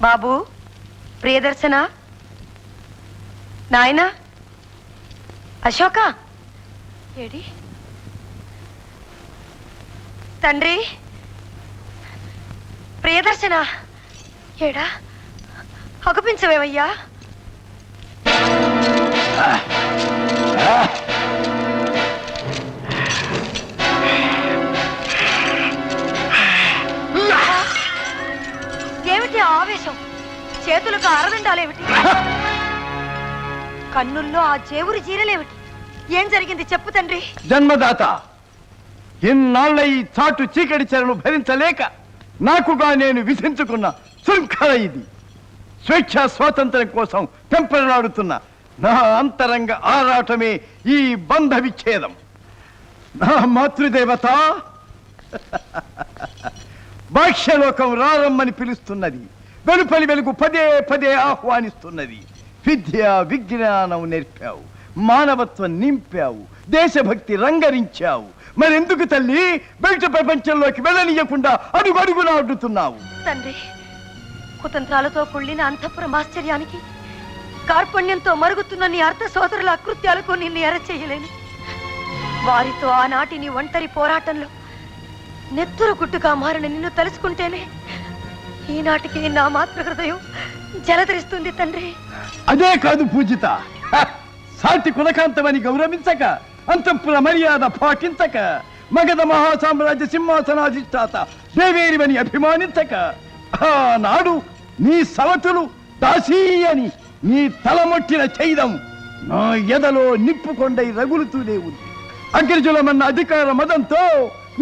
బాబు ప్రియదర్శన నాయనా అశోక ఏడి తండ్రి ప్రియదర్శన ఏడా అగుపించవేవయ్యా ఏమిటి ఆవేశం చేతులకు అరదండాలేమిటి కన్నుల్లో ఆ చేవురి జీరలేమిటి ఏం జరిగింది చెప్పు తండ్రి జన్మదాత ఇన్నాళ్ళ ఈ చాటు చీకటి చెరను భరించలేక నాకుగా నేను విధించుకున్న శృంఖల ఇది స్వేచ్ఛ స్వాతంత్ర్యం కోసం తెంపరలాడుతున్న నా అంతరంగ ఆరాటమే ఈ బంధ విచ్ఛేదం నా మాతృదేవత భాష్యలోకం రారమ్మని పిలుస్తున్నది వెలుపలి వెలుగు పదే పదే ఆహ్వానిస్తున్నది విద్య విజ్ఞానం నేర్పావు మానవత్వం నింపావు దేశభక్తి రంగరించావు మరెందుకు తల్లి బయట ప్రపంచంలోకి వెళ్ళనీయకుండా అడుగడుగునా అడ్డుతున్నావు తండ్రి కుతంత్రాలతో కుళ్ళిన అంతఃపురం ఆశ్చర్యానికి కార్పణ్యంతో మరుగుతున్న నీ అర్థ సోదరుల అకృత్యాలకు నిన్ను ఎరచేయలేను వారితో ఆనాటి నీ ఒంటరి పోరాటంలో నెత్తురు గుట్టుగా మారిన నిన్ను తలుచుకుంటేనే ఈనాటికి నా మాతృ హృదయం జలధరిస్తుంది తండ్రి అదే కాదు పూజిత సాటి కులకాంతమని గౌరవించక అంతఃపుర మర్యాద పాటించక మగధ మహాసామ్రాజ్య సింహాసనాధిష్టాత దేవేరివని అభిమానించక ఆనాడు నీ సవతులు దాసీ అని నీ తలమొట్టిన చైదం నా ఎదలో నిప్పుకొండై రగులుతూనే ఉంది అగ్రజులమన్న అధికార మదంతో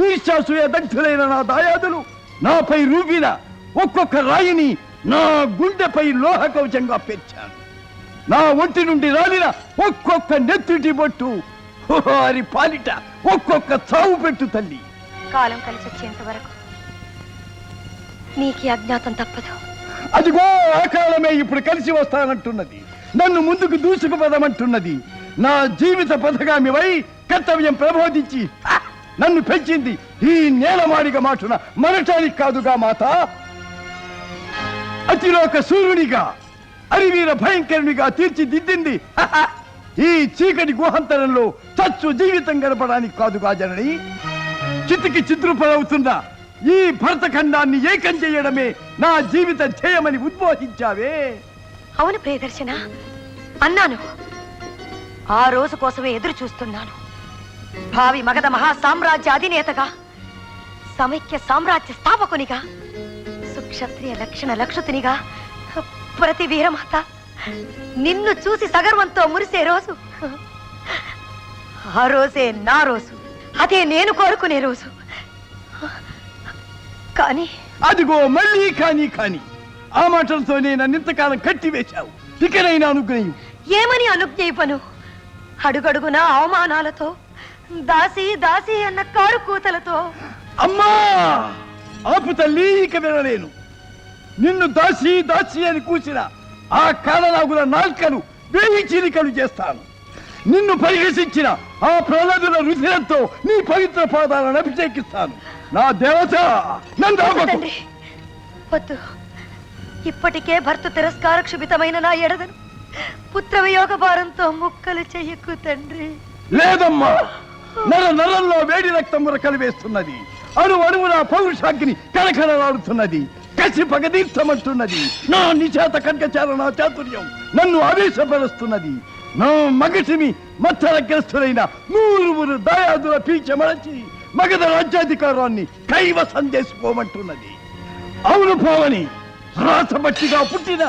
ఈర్ష్యాసూయ దగ్ధులైన నా దాయాదులు నాపై రూపిన ఒక్కొక్క రాయిని నా గుండెపై లోహ కవచంగా పెంచాను నా ఒంటి నుండి రాలిన ఒక్కొక్క నెత్తుటి బొట్టు వారి పాలిట ఒక్కొక్క చావు పెట్టు తల్లి కాలం కలిసి వచ్చేంత వరకు నీకు అజ్ఞాతం తప్పదు అదిగో ఆ కాలమే ఇప్పుడు కలిసి వస్తానంటున్నది నన్ను ముందుకు దూసుకుపదమంటున్నది నా జీవిత పథగామివై కర్తవ్యం ప్రబోధించి నన్ను పెంచింది ఈ నేలమాడిగ మాటున మనటానికి కాదుగా మాత అతిలోక సూర్యునిగా అరివీర భయంకరునిగా తీర్చిదిద్దింది ఈ చీకటి గుహంతరంలో చచ్చు జీవితం గడపడానికి కాదుగా జనని చితికి చిత్రుపడవుతున్న ఈ భరతఖండాన్ని ఏకం చేయడమే నా జీవిత ధ్యేయమని ఉద్బోధించావే అవును ప్రియదర్శన అన్నాను ఆ రోజు కోసమే ఎదురు చూస్తున్నాను భావి మగధ మహాసామ్రాజ్య అధినేతగా సమైక్య సామ్రాజ్య స్థాపకునిగా సుక్షత్రియ లక్షణ లక్షుతునిగా ప్రతి వీరమాత నిన్ను చూసి సగర్వంతో మురిసే రోజు ఆ రోజే నా రోజు అదే నేను కోరుకునే రోజు కానీ అదిగో మళ్ళీ కానీ ఆ మాటలతోనే నన్నింతకాలం కట్టివేశావు ఇకనైనా అనుగ్రహం ఏమని అనుజ్ఞయిపను అడుగడుగునా అవమానాలతో దాసి దాసి అన్న కారు కూతలతో అమ్మా ఆపు తల్లి ఇక వినలేను నిన్ను దాసి దాసి అని కూసిన ఆ కాలనాగుల నాల్కను వేయి చీలికలు చేస్తాను నిన్ను పరిహసించిన ఆ ప్రహ్లాదుల రుధిరంతో నీ పవిత్ర పాదాలను అభిషేకిస్తాను నా దేవత తండ్రి వద్దు ఇప్పటికే భర్త తిరస్కార క్షుభితమైన నా ఎడదను పుత్ర వియోగ భారంతో ముక్కలు చెయ్యకు తండ్రి లేదమ్మా నరంలో వేడి రక్తం కలివేస్తున్నది అణువున పౌరుషాగ్ని కళకళలాడుతున్నది కసి పగదీర్చమంటున్నది నా నిచేత కనకచారణ చాతుర్యం నన్ను ఆవేశపరుస్తున్నది నా మగటిమి మత్తరగ్రస్తులైన నూరుగురు దాయాదుల పీచమరచి మగధ రాజ్యాధికారాన్ని కైవసం చేసుకోమంటున్నది అవును పోవని రాసబట్టిగా పుట్టిన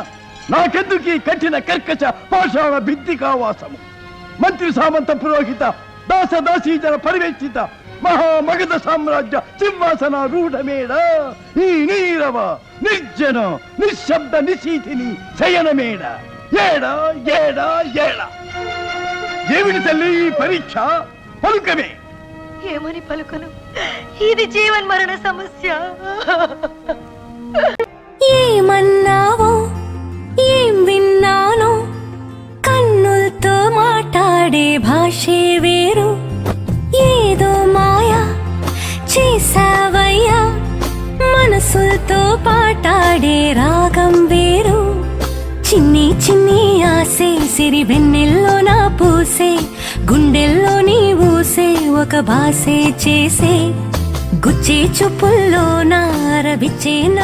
నాకెందుకీ కఠిన కర్కశ పాషాణ భిత్తికావాసము మంత్రి సామంత పురోహిత దాసదాసీజన పరివేక్షిత మహామగధ సామ్రాజ్య సింహాసన రూఢమేడ ఈ నీరవ నిర్జన నిశ్శబ్ద నిశీతిని శయనమేడ ఏడ ఏడ ఏడ ఏమిటి తల్లి ఈ పరీక్ష పలుకమే ఏమని పలుకను ఇది జీవన్ మరణ సమస్య ఏమన్నావో ఏం విన్నానో కన్నులతో మాట్లాడే భాషే వేరు ఏదో మాయా చేసావయ్యా మనసులతో పాటాడే రాగం వేరు ఆసే సిరి వెన్నెల్లో నా పూసే గుండెల్లో నీ ఊసే ఒక బాసే చేసే గుచ్చే చూపుల్లో నా రవిచ్చే